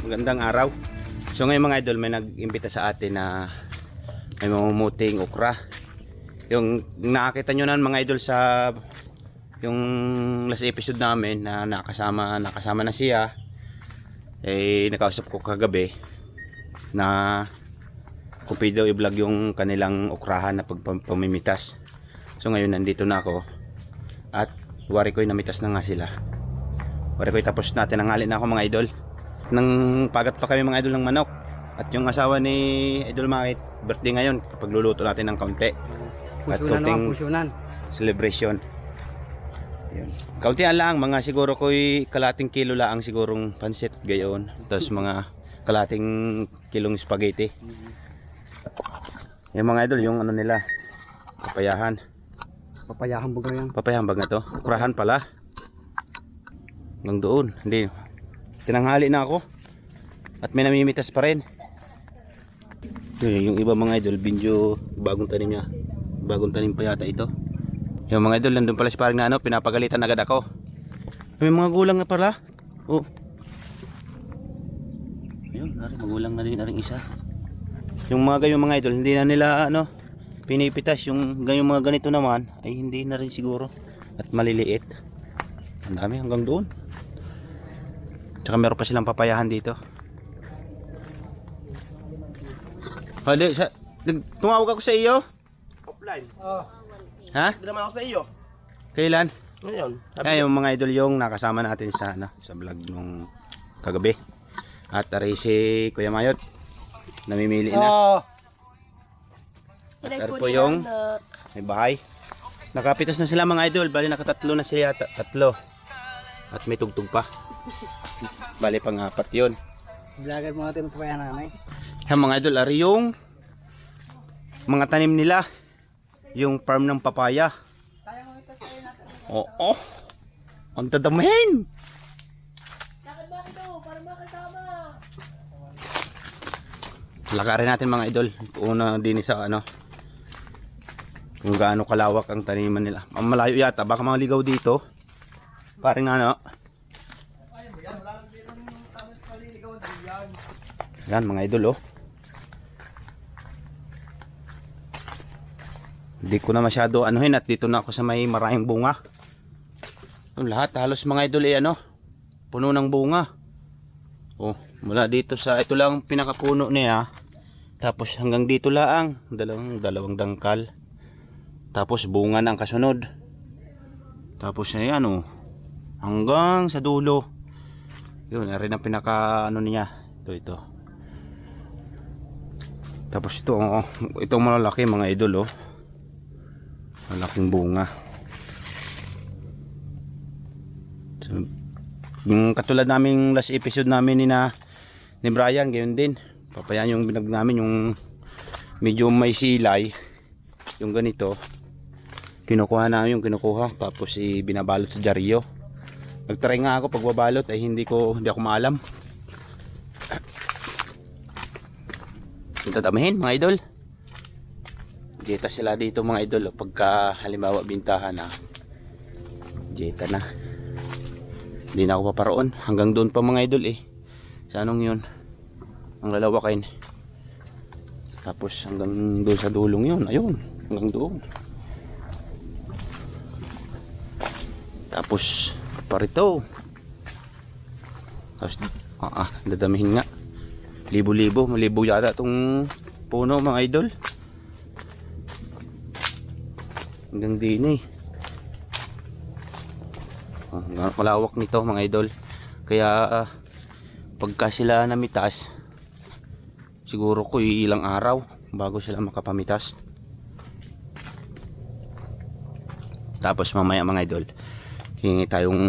magandang araw. So ngayon mga idol, may nag-imbita sa atin na may mamumuting okra. Yung nakakita nyo na mga idol sa yung last episode namin na nakasama na siya, nakausap ko kagabi na kung pwede daw i-vlog yung kanilang okrahan na pagpamimitas. So ngayon nandito na ako at wari ko'y namitas na nga sila. Wari ko'y tapos natin, nanghali na ako mga idol. Nang pagat pa kami mga idol ng manok. At yung asawa ni Idol Makit, birthday ngayon, pagluluto natin ng kaunti. At kaunting celebration. Yun. Kauntian lang, mga siguro ko'y kalating kilo lang sigurong pansit gayon. Tapos mga kalating kilong spaghetti. Yung mga idol, yung ano nila, papayahan. Papayahan baga yan. Papayahan baga to? Ukrahan pala. Hanggang doon, hindi. Tinanghali na ako at may namimitas pa rin. Yung iba mga idol, binjo bagong tanim niya. Bagong tanim pa yata ito. Yung mga idol, nandun pala si parang na ano, pinapagalitan agad ako. May mga gulang na pala. Oh. Ayun, magulang na rin isa. Yung mga gayong mga idol, hindi na nila ano, pinipitas. Yung gayong mga ganito naman ay hindi na rin siguro. At maliliit. Ang dami hanggang doon. Tsaka meron pa silang papayahan dito. Hali, tumawag ako sa iyo. Offline. Ha? Hindi naman ako sa iyo. Kailan? Ngayon. Ay, yung mga idol yung nakasama natin sa ano, sa vlog nung kagabi. At ari si Kuya Mayot. Namimili na. At ari po yung may bahay. Nakapitas na sila mga idol. Bali nakatatlo na sila, tatlo. At may tugtog pa. Bali pang-apat yun. Vlogger mo natin papayahan nanay. Yung mga idol, ari yung mga tanim nila. Yung farm ng papaya. Oo. Ang dadamahin. Lakarin natin mga idol. Una din sa ano, kung gaano kalawak ang taniman nila. Ang malayo yata, baka maligaw dito. Parang ano. Yan mga idol oh. Hindi ko na masyado anuhin at dito na ako sa may maraming bunga. Yung lahat halos mga idol ano, puno ng bunga. Oh, mula dito sa ito lang pinakapuno niya. Tapos hanggang dito lang, dalawang dangkal. Tapos bunga ng kasunod. Tapos ayan oh, hanggang sa dulo. Yun, rin ang pinaka ano niya. Ito. Tapos ito, oh, itong malalaki mga idol oh. Malaking bunga. So, yung katulad naming last episode namin ni Brian, gayon din. Papayaan yung binag namin, yung medyo may silay. Yung ganito. Kinukuha namin yung kinukuha. Tapos binabalot sa dyaryo. Nagtry nga ako pagbabalot ay hindi ako maalam. Tatamahin mga idol. Jeta sila dito mga idol. Pagka halimbawa bintahan na, jeta na. Hindi na ako paparoon. Hanggang doon pa mga idol eh. Sa anong yun? Ang lalawakin. Tapos hanggang doon sa dulong yun. Ayun. Hanggang doon. Tapos parito. Tapos dadamihin nga. Libo-libo, malibo yata itong puno mga idol. Hanggang din eh. Malawak nito mga idol. Kaya pagka sila namitas, siguro ko ilang araw bago sila makapamitas. Tapos mamaya mga idol, hingi tayong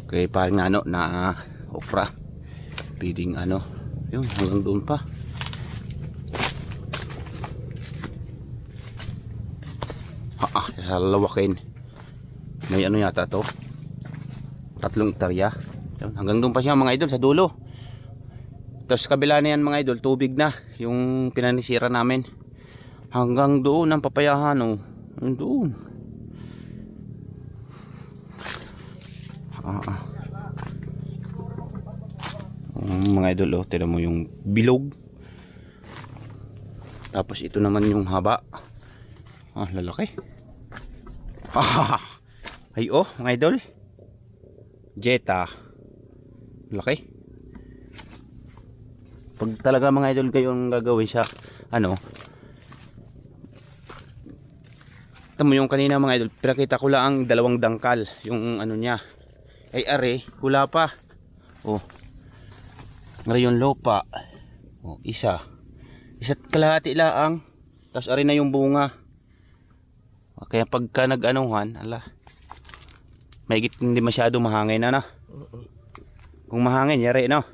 kay parang ano na okra. Pwedeng ano, yun hanggang doon pa. Sa lawakin may ano yata to, 3 hektarya. Yun, hanggang doon pa siya mga idol sa dulo. Tapos kabila na yan mga idol, tubig na yung pinanisira namin. Hanggang doon ang papayahan oh. Doon. Mga idol, oh, tignan mo yung bilog. Tapos ito naman yung haba. Ah, lalaki. Ay, oh, mga idol. Jetta. Laki. Pag talaga mga idol kayo ang gagawin siya, ano, ito mo yung kanina mga idol, pinakita ko lang ang dalawang dangkal, yung ano niya. Ay are, hula pa. Oh. Ngayon lupa. Oh, isa. Isa't kalahati laang. Tapos are na yung bunga. Kaya pagka nag-anuhan, ala, mahigit hindi masyado mahangin na. Kung mahangin, yari no?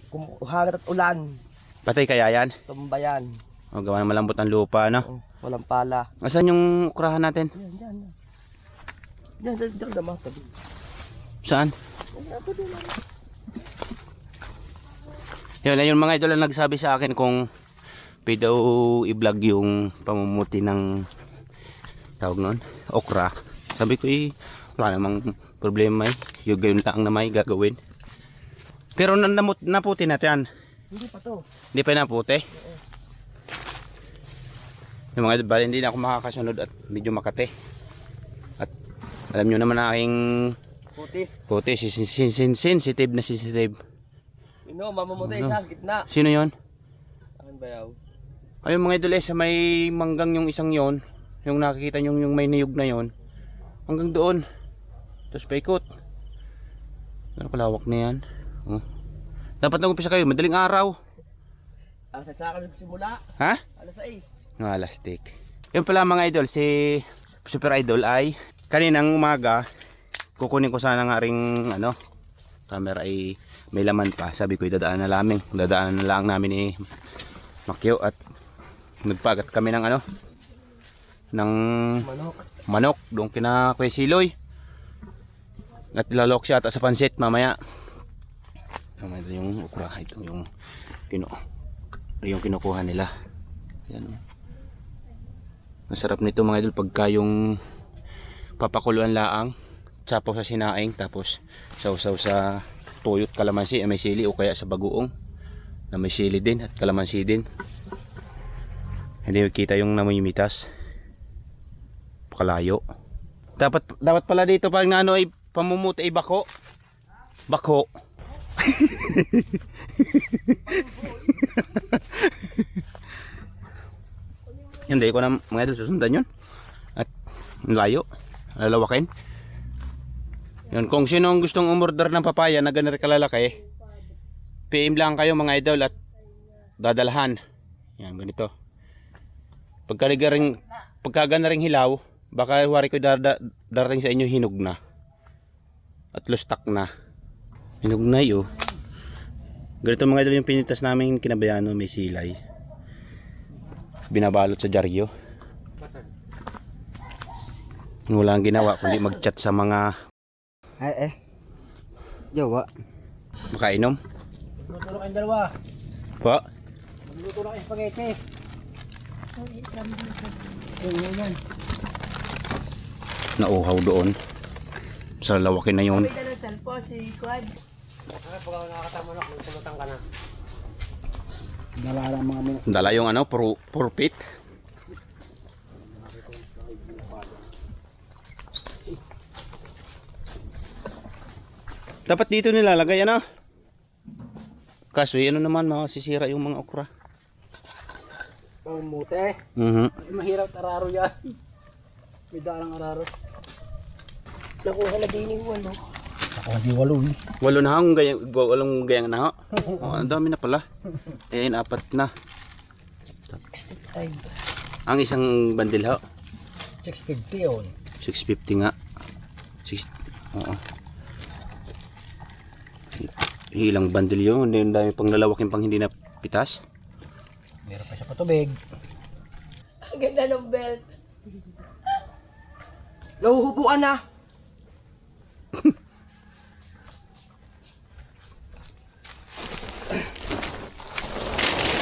Kung hagat at ulan, Patay kaya yan? tumbayan. O gawa ng malambot ang lupa, no? Walang pala. Asan yung ukrahan natin? Diyan naman. Saan? Yun mga idol ang nagsabi sa akin kung pwede daw i-vlog yung pamumuti ng tawag nun, okra. Sabi ko wala namang problema yung gayon lang na may gagawin. Pero naputi natin. Hindi pa to. Hindi pa naputi. Yung mga idol, hindi na ako makakasunod at medyo makate. At alam nyo naman na aking putis, sensitive na sensitive. Mamamutay Ano? sa gitna. Sino yon? Akin bayaw. Ayun mga idol, sa may manggang yung isang yon, yung nakikita nyo yung may niyog na yon, hanggang doon. Tapos paikot. Ano kalawak na yan? Oh. Dapat nag-umpisa kayo, madaling araw. Ang sa kami simula. Ha? Alas 6. Alastik. Yun pala mga idol, si Super Idol ay kaninang umaga kukunin ko sana nga ring ano, camera ay may laman pa. Sabi ko dadaan na lang namin Makyo at nagpagat kami ng ano, ng manok doon kina Kuya Siloy. At lalok siya ata sa pansit mamaya. Ito yung okra, ito yung kinukuha nila. Yan. Masarap nito mga idol pagka yung papakuluan laang, sapaw sa sinaing, tapos sausaw sa tuyot kalamansi, may sili, o kaya sa bagoong na may sili din at kalamansi din. Hindi kita yung namimitas. Pakalayo. Dapat pala dito pag ano ay pamumuti ay bako. Bako. Hindi ko na mga idol susundan yun. At layo, lalawakin. Yun, kung sino ang gustong umorder ng papaya na ganun kalalaki, PM lang kayo mga idol at dadalhan. Yan, ganito. Pagka gana ring hilaw, baka wari ko darating sa inyo hinog na. At lustak na. Hinog na yun. Ganito mga idol yung pinitas namin kinabayano, may silay. Binabalot sa dyaryo. Walang ginawa kundi mag-chat sa mga Jawa. makainom. Magluto na kayong dalawa. Po? Magluto na kayong spaghetti. Yan. Nauhaw doon. Sa lawakin na yun. Pag ako nakakatama na, magpulutan ka na. Dala lang mga minutes. Dala yung ano, purpit. Dapat dito nilalagay ano. Kaso ano naman, masisira yung mga okra. Mute. Mahirap araro yan. May dalang araro. Nakuha na din yung walo. Nakuha di walo eh. Walo na hang walong gayang na ho. Oh, ang dami na pala. Ayan, 4 na. 65. Ang isang bandil ho. 650 yun. 650 nga. Oo. Ilang bandil yun. Ang dami pang lalawakin pang hindi na pitas. Meron pa siya patubig. Ang ganda ng belt. Nahuhubuan na.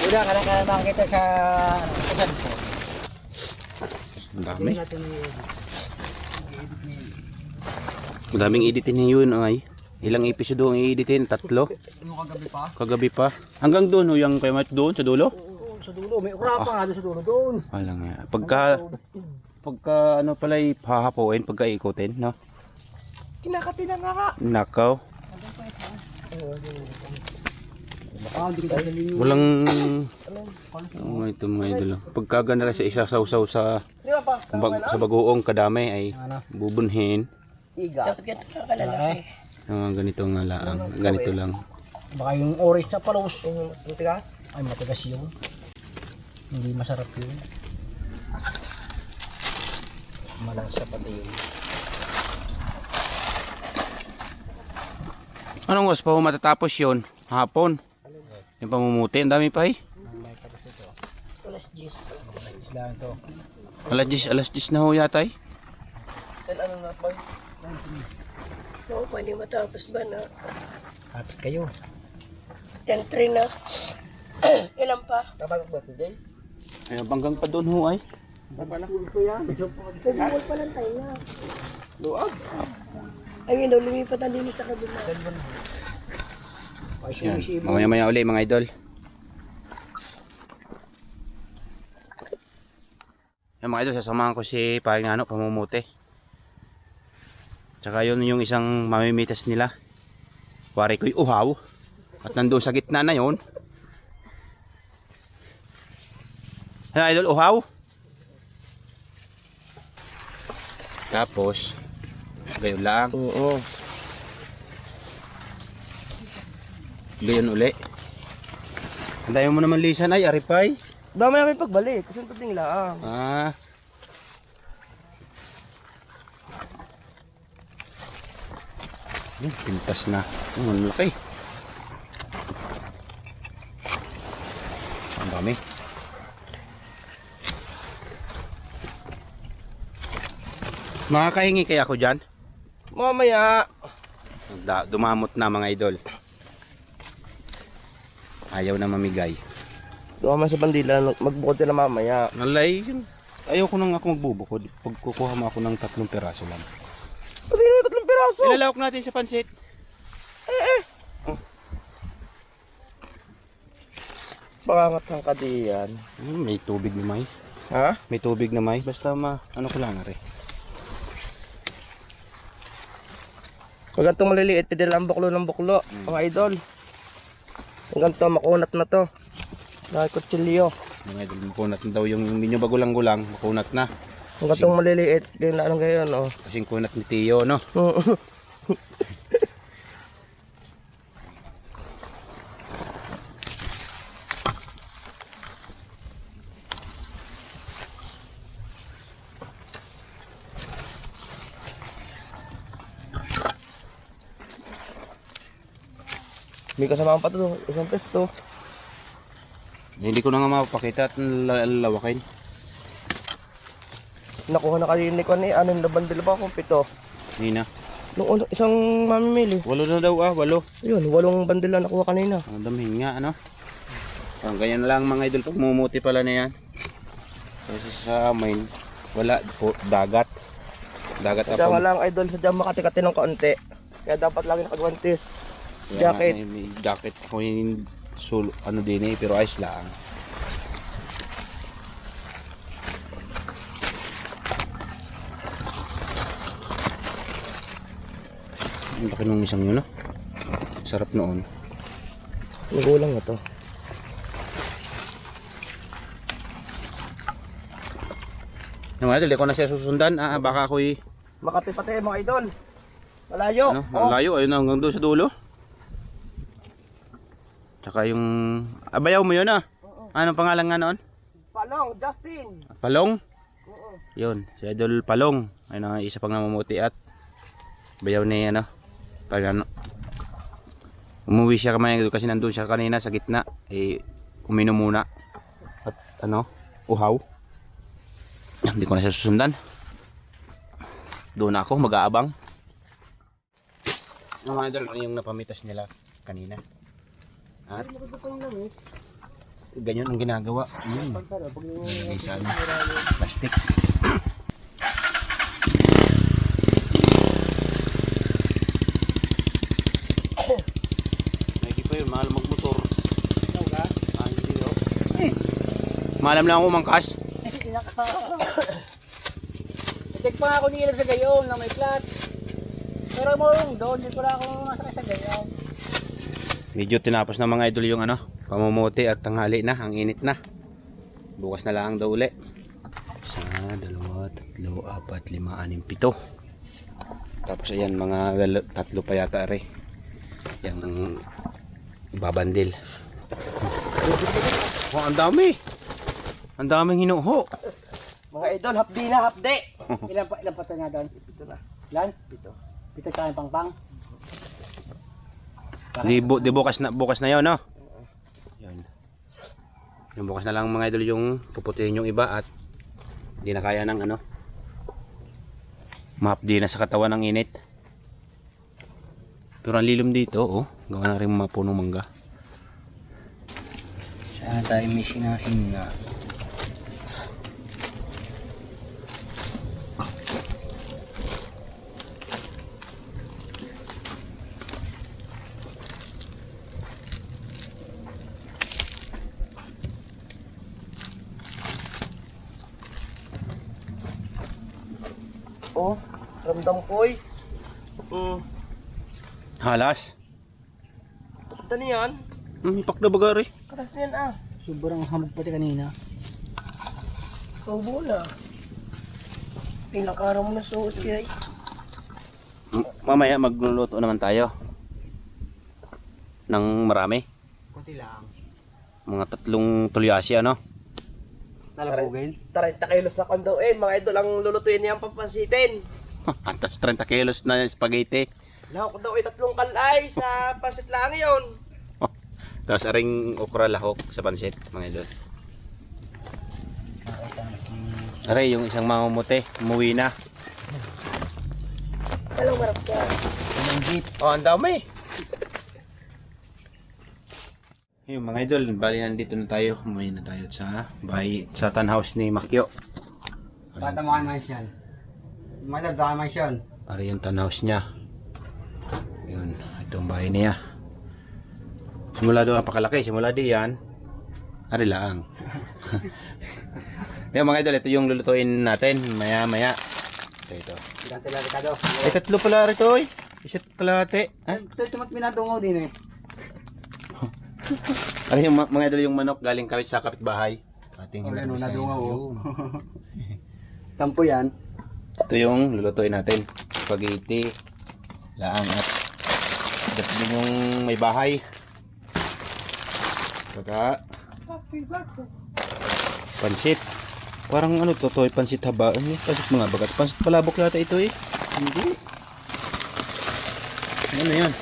Udah kadang-kadang makita sa pesan ko. Ang dami. Ang daming editin niya yun ay. Ilang episode ang i-editin? 3? Ano kagabi pa? Kagabi pa. Hanggang doon, yung kay Mike doon, sa dulo? Oo, sa dulo. May ukra pa nga doon sa dulo doon. Alang nga. Pagka ano pala hahapuin, pagka ikutin, no? Kinakati na nga. Nakaw. Hindi kita sabihin. Walang ito mga idol. Pagka ganda sa isa sausaw sa Di ba pa? sa bagoong kadami ay Ano? bubunhin. Iga. Dapat yan ka kalalaki. Ganito nga laang. Ganito lang. Baka yung orange na palos. Yung matigas? Ay, matigas yun. Hindi masarap yun. Malasa pati yun. Anong oras pa ho matatapos yun? Hapon. Yung pamumuti, ang dami pa eh. May tapos ito. Alas 10. Isla ito. Alas 10 na ho yata eh. Ano na ba? Oo, pwede matapos ba na? Happy kayo. 10-3 na. Ilan pa? Kapag ba today? Ay, banggang pa doon ho ay. Napalakul ko yan. Pagbuwal pa lang tayo na. Luag. Ayun daw, lumipat ang linis sa kabila. Ay, Yan. sumisibo. Mamaya uli mga idol. Yan mga idol, sasamahan ko si paring ano, pamumuti. Tsaka yun yung isang mamimitas nila. Kuwari ko'y uhaw. At nandun sa gitna na yun. Yan idol, uhaw. Tapos, gayon lang. Oo. Gayon uli. Andayan mo naman lisan ay, aripay. Dami namin pagbalik. Kasi ito ting laang. Ah. Pintas na. Ang laki. Ang dami. Makakahingi kaya ako dyan? Mamaya. Dumamot na mga idol. Ayaw na mamigay. Doon sa bandila, magbukod na mamaya. Nalay, ayaw ko nang ako magbubukod. Pagkukuha mo ako ng 3 piraso lang. Kasi yung 3 piraso. Ilalawak natin sa pansit. Pangangatang ka diyan. May tubig na may. Ha? May tubig na may. Basta ano ko lang rin. Kung ganitong maliliit, pwede lang buklo ng buklo. Mga idol. Kung ganito, makunat na to. Dahil kutsilyo. Mga idol, makunat na daw yung hindi nyo bagulang-gulang. Makunat na. Kung ganitong maliliit, ganyan na anong gayon, oh. Kasing kunat ni Tio, no? May kasama pa to, isang pesto. Hindi ko na nga mapakita at lalawakin. Nakuha na kanina ko ni 6 na bandila ba kung 7. Hindi na. Nung isang mamimili. 8 na daw 8. Ayun, 8 bandila nakuha kanina. Ang damihin nga, ano? Ganyan na lang mga idol, pag mumuti pala na yan. Kasi sa amin, wala, dagat. Dagat Kaya nga lang idol, sadya makati-kati ng kaunti. Kaya dapat lagi nakagwantis. Jacket. May jacket ako yung ano din eh, pero ayos lang. Ang laki nung isang yun, no? Sarap noon. Nagulang na to. Yung mga idol, di ko na siya susundan. Baka ako'y Makati pati mga idol. Malayo. ano, malayo. Ayun na, hanggang doon sa dulo. Tsaka yung abayaw mo yun, ah. Anong pangalan nga noon? Palong, Justin. Palong? Oo. Yun, si Idol Palong. Ayun ang isa pang namumuti at bayaw ni ano. Pag ano, umuwi siya kamay kasi nandun siya kanina sa gitna. Uminom muna. At ano, uhaw. Hindi ko na siya susundan. Doon ako mag-aabang. Yung mga idol, yung napamitas nila kanina. At ganyan ang ginagawa. Isa ano, plastic. yun, mahal magmotor. Ikaw ka? Ah, hindi oh. Malam lang ako mangkas. Check pa nga ako ni Ilog sa gayon na may clutch. Pero mo doon, dito na ako masakay sa gayon. Medyo tinapos na mga idol yung ano, pamumuti at tanghali na, ang init na. Bukas na lang daw uli. 1, 2, 3, 4, 5, 6, 7. Tapos ayan, mga 3 pa yata rin. Yan ang babandil. Oh, ang dami. Ang daming hinuho. Mga idol, hapdi na hapdi. Ilan pa tayo nga doon? Pito na. Ilan? Pito. Pito tayo pang-pang. Di bukas na 'yon, no? Yun. Yung bukas na lang mga idol yung puputihin yung iba at hindi na kaya ng ano. Mahapdi na sa katawan ng init. Pero ang lilim dito, oh. Gawa na rin mga punong mangga. Sana tayo may sinahin na. Oh, ramdam ko eh. Halas. Ano yan? Pak na bagari. Katas na yan ah. Sobrang hamog pati kanina. Paubo na. Pinakaraw mo na suot siya. Mamaya magluluto naman tayo. Ng marami. Kunti lang. Mga 3 tulyasi, ano? Nalabugin? 30 kilos na kondoin. Mga idol ang lulutuin niyang papansitin. Antas 30 kilos na yung spaghetti. Lahok daw ay 3 kalay sa pansit lang yun. Tapos aring okra lahok sa pansit, mga idol. Aray, yung isang mamumuti, umuwi na. Walang marap ka. Anong jeep? Oh, ang dami. Yung mga idol, bali nandito na tayo. Umuwi na tayo sa bahay, sa tan house ni Makyo. Bata mo kayo mansion. Mother, baka mansion. Ari yung tan house niya. Yun, itong bahay niya. Simula doon napakalaki, simula diyan. Ari lang. Yung mga idol, ito yung lulutuin natin maya maya. Ito. Ilang tila Ricardo. Ay, 3 pala rito oy. Isa't kalahati. Ha? Ito tumat minatungaw din eh. Ano yung mga idol yung manok galing kami sa kapitbahay. Ating Ano hinabos na dungaw yun. oh. Tampo yan. Ito yung lulutuin natin. Spaghetti, laang at ito din yung may bahay. Saka pansit. Parang ano to, pansit habaan eh. Pansit mga bagat. Pansit palabok yata ito eh. Hindi. Ano yan?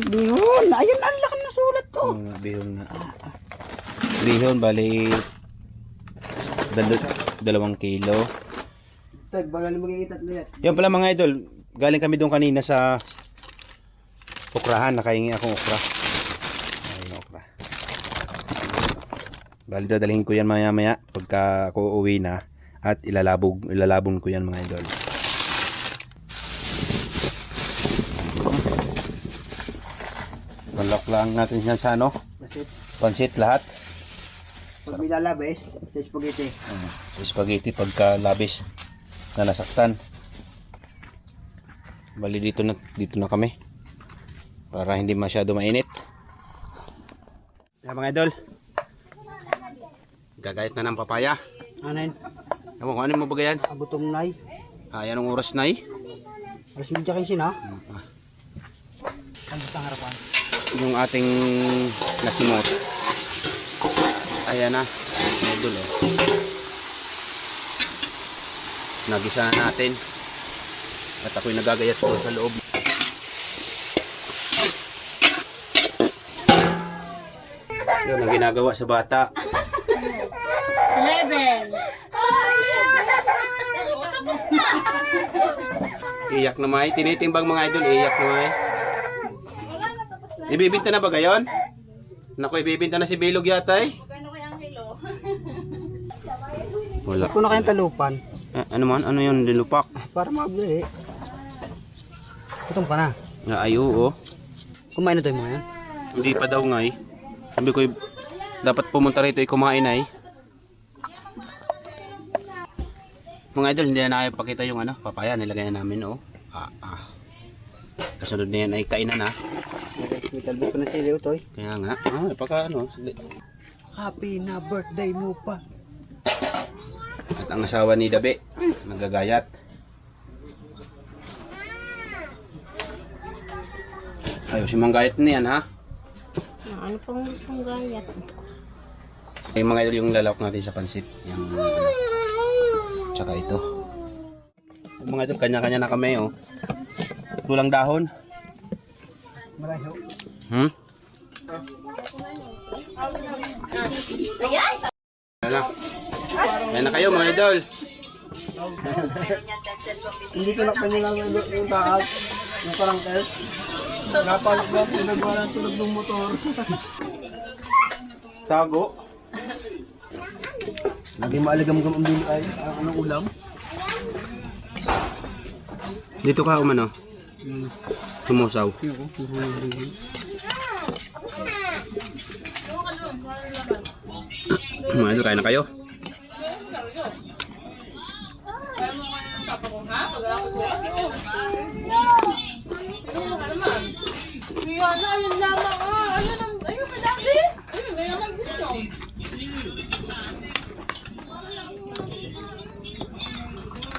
Bihon. Ayun, ang laki na sulat to. Bihon nga. Bihon, bali 2 kilo. Tag, bagal magiging 3 yan. Yan pala mga idol, galing kami doon kanina sa okrahan, nakahingi akong okra. Ayun okra. Bali dadalhin ko yan maya maya pagka ako uwi na at ilalabong ko yan mga idol. Palok lang natin yan sa ano, pansit lahat. Pag may lalabes, sa spaghetti. Sa spaghetti pagka labis na nasaktan. Bali dito na kami para hindi masyado mainit. Yan mga idol, gagayat na ng papaya. Ano yun? Ewan ko, ano mo ba yan? Abutong nai. Anong oras na eh? Alas medya kayo sin ha? Ang butang harapan. Yung ating nasimot. Ayan na, mga idol oh. Nagisa na natin. At ako'y nagagayat doon sa loob. Yun ang ginagawa sa bata. 11. Iyak na may. Tinitimbang mga idol. Iyak na may. Ibibinta na ba gayon? Naku, ibibinta na si Bilog yata eh. Magkano kaya ang kilo? Wala. Kung na kayong talupan. Ano man? Ano yun? Dilupak? Para mabili. Itong pa na. Ay, oo. Kumain na tayo mga yan. Hindi pa daw nga eh. Sabi ko dapat pumunta rito kumain ay. Mga idol, hindi na nakipakita yung ano, papaya. Nilagay na namin oh. Kasunod na yan ay kainan ha. May talbos ko na sili utoy. Kaya nga. Pagka ano. Happy na birthday mo pa. At ang asawa ni Dabe, nagagayat. Ayos si Mang Gayat niyan ha. Ano pang gustong gayat? Yung mga idol yung lalawak natin sa pansit. Yung ano. Tsaka ito. Yung mga idol, kanya-kanya na kami oh. Tulang dahon. Marayo. Ayan na kayo mga idol. Hindi ko nakpanyalang yung taas. Yung karangkes. Napalis lang, pinagwala ang tulog ng motor. Tago. Lagi maaligam-gam ang bili ay. Anong ulam? Dito ka umano. Sumusaw. Mga idol, kain na kayo.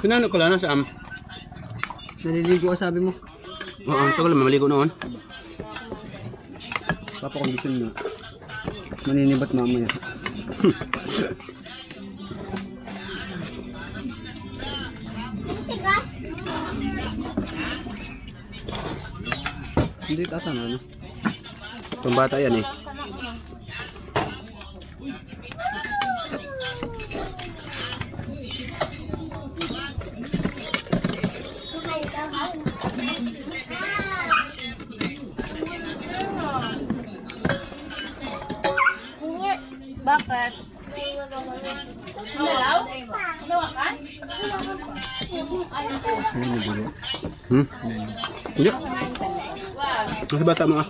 Pinano ko lang na sa Naliligo ka sabi mo. Oo, ito ko lang mamaligo noon. Papakondisyon na. Maninibat mamaya. Hindi tasa na ano? Pambata yan eh. Bakit? Dalaw? Dalawa ka? Hindi. Masih bata mo ah.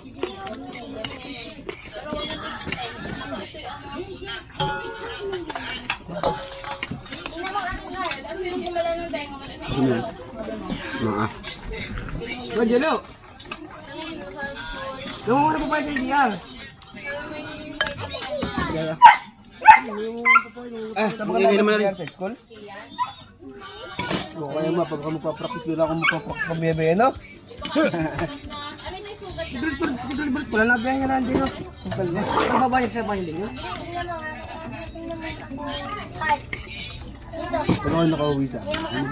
Mga. Jelo! Gawin mo na pa pa sa ideal. Hindi naman na sa school? O kaya ma, pagka magpapractice nila ako magpapractice ng bebe, no? Siguribot, wala na biyahe nga din, no? Ang babae sa bahay din, no? Pero ako nakauwi sa akin.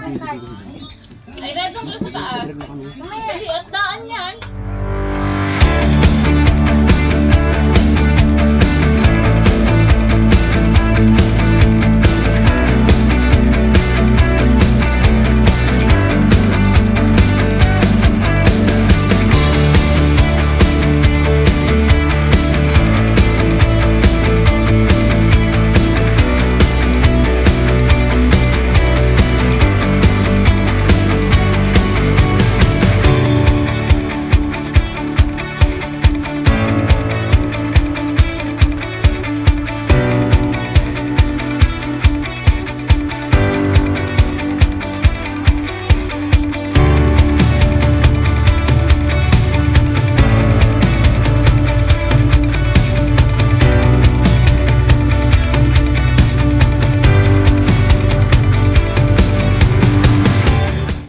Ay, red lang sa taas. Dali, at daan yan.